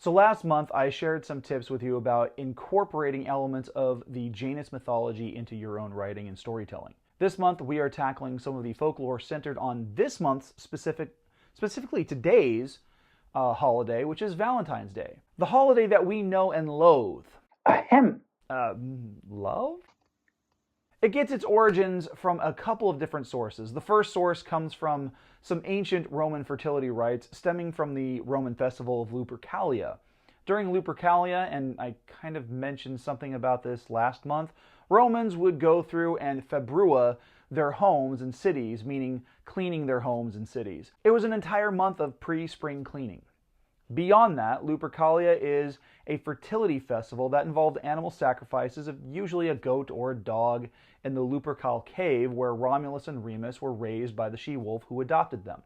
So last month, I shared some tips with you about incorporating elements of the Janus mythology into your own writing and storytelling. This month, we are tackling some of the folklore centered on this month's specifically today's holiday, which is Valentine's Day. The holiday that we know and loathe. Ahem. Love? It gets its origins from a couple of different sources. The first source comes from some ancient Roman fertility rites stemming from the Roman festival of Lupercalia. During Lupercalia, and I kind of mentioned something about this last month, Romans would go through and februa their homes and cities, meaning cleaning their homes and cities. It was an entire month of pre-spring cleaning. Beyond that, Lupercalia is a fertility festival that involved animal sacrifices of usually a goat or a dog in the Lupercal cave where Romulus and Remus were raised by the she-wolf who adopted them.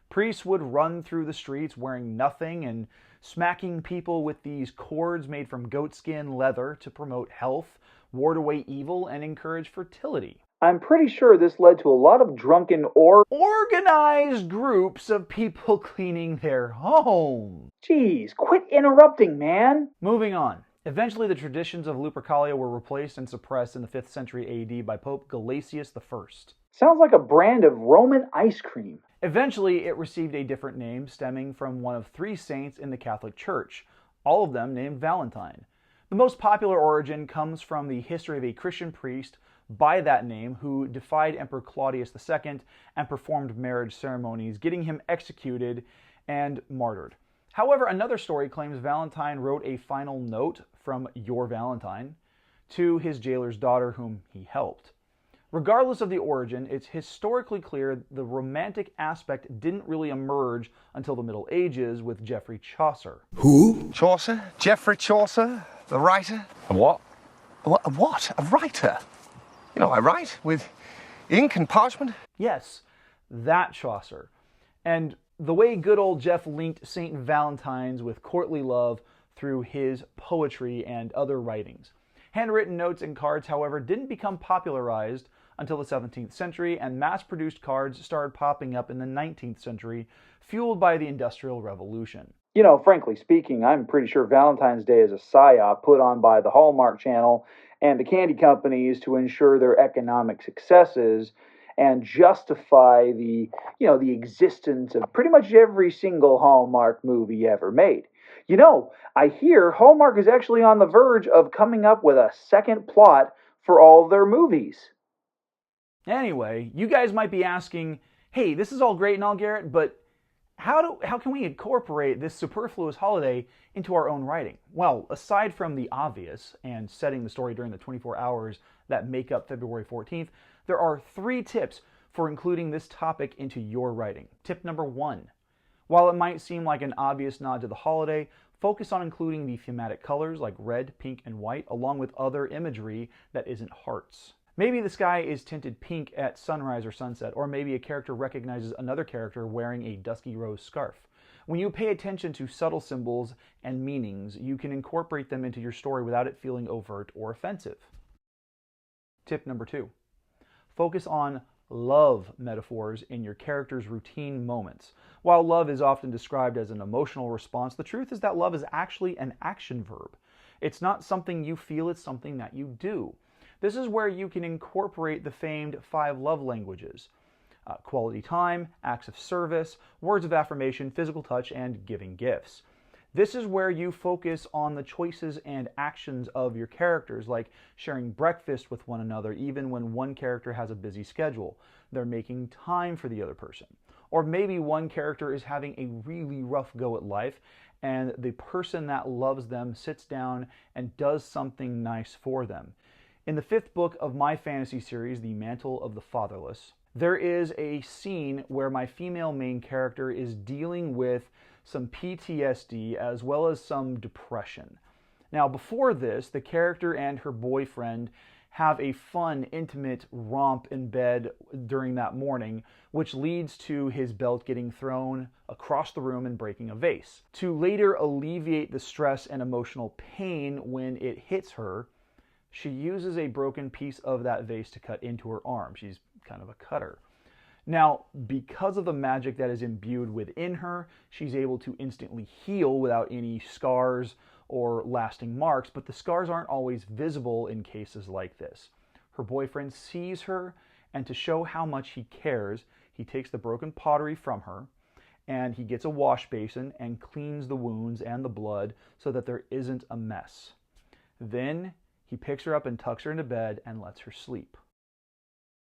Priests would run through the streets wearing nothing and smacking people with these cords made from goatskin leather to promote health, ward away evil, and encourage fertility. I'm pretty sure this led to a lot of drunken or Organized groups of people cleaning their homes. Jeez, quit interrupting, man. Moving on. Eventually, the traditions of Lupercalia were replaced and suppressed in the 5th century AD by Pope Gelasius I. Sounds like a brand of Roman ice cream. Eventually, it received a different name stemming from one of 3 saints in the Catholic Church, all of them named Valentine. The most popular origin comes from the history of a Christian priest by that name who defied Emperor Claudius II and performed marriage ceremonies, getting him executed and martyred. However, another story claims Valentine wrote a final note from your Valentine to his jailer's daughter whom he helped. Regardless of the origin, it's historically clear the romantic aspect didn't really emerge until the Middle Ages with Geoffrey Chaucer. Who? Chaucer? Geoffrey Chaucer? The writer? A what? A what? A writer? You know, I write with ink and parchment. Yes, that Chaucer. And the way good old Jeff linked St. Valentine's with courtly love through his poetry and other writings. Handwritten notes and cards, however, didn't become popularized until the 17th century, and mass-produced cards started popping up in the 19th century, fueled by the Industrial Revolution. You know, frankly speaking, I'm pretty sure Valentine's Day is a psyop put on by the Hallmark Channel and the candy companies to ensure their economic successes and justify the existence of pretty much every single Hallmark movie ever made. You know, I hear Hallmark is actually on the verge of coming up with a second plot for all of their movies. Anyway, you guys might be asking, hey, this is all great and all, Garrett, but how can we incorporate this superfluous holiday into our own writing? Well, aside from the obvious and setting the story during the 24 hours that make up February 14th, there are 3 tips for including this topic into your writing. Tip number 1. While it might seem like an obvious nod to the holiday, focus on including the thematic colors like red, pink, and white, along with other imagery that isn't hearts. Maybe the sky is tinted pink at sunrise or sunset, or maybe a character recognizes another character wearing a dusky rose scarf. When you pay attention to subtle symbols and meanings, you can incorporate them into your story without it feeling overt or offensive. Tip number 2. Focus on love metaphors in your character's routine moments. While love is often described as an emotional response, the truth is that love is actually an action verb. It's not something you feel, it's something that you do. This is where you can incorporate the famed 5 love languages: quality time, acts of service, words of affirmation, physical touch, and giving gifts. This is where you focus on the choices and actions of your characters, like sharing breakfast with one another even when one character has a busy schedule. They're making time for the other person. Or maybe one character is having a really rough go at life, and the person that loves them sits down and does something nice for them. In the 5th book of my fantasy series, The Mantle of the Fatherless, there is a scene where my female main character is dealing with some PTSD as well as some depression. Now, before this, the character and her boyfriend have a fun, intimate romp in bed during that morning, which leads to his belt getting thrown across the room and breaking a vase. To later alleviate the stress and emotional pain when it hits her, she uses a broken piece of that vase to cut into her arm. She's kind of a cutter. Now, because of the magic that is imbued within her, she's able to instantly heal without any scars or lasting marks, but the scars aren't always visible in cases like this. Her boyfriend sees her, and to show how much he cares, he takes the broken pottery from her, and he gets a wash basin and cleans the wounds and the blood so that there isn't a mess. Then he picks her up and tucks her into bed and lets her sleep.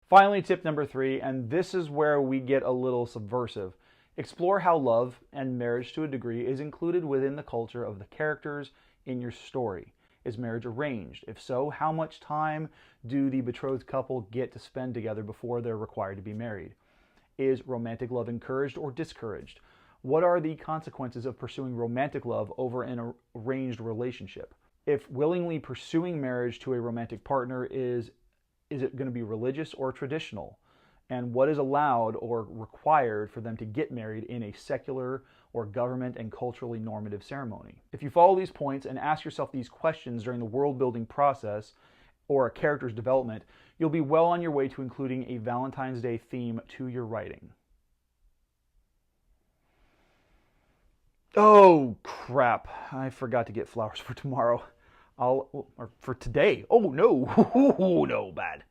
Finally, tip number 3, and this is where we get a little subversive. Explore how love and marriage to a degree is included within the culture of the characters in your story. Is marriage arranged? If so, how much time do the betrothed couple get to spend together before they're required to be married? Is romantic love encouraged or discouraged? What are the consequences of pursuing romantic love over an arranged relationship? If willingly pursuing marriage to a romantic partner, is it going to be religious or traditional? And what is allowed or required for them to get married in a secular or government and culturally normative ceremony? If you follow these points and ask yourself these questions during the world-building process or a character's development, you'll be well on your way to including a Valentine's Day theme to your writing. Oh, crap. I forgot to get flowers for tomorrow. Or for today. Oh, no. No, bad.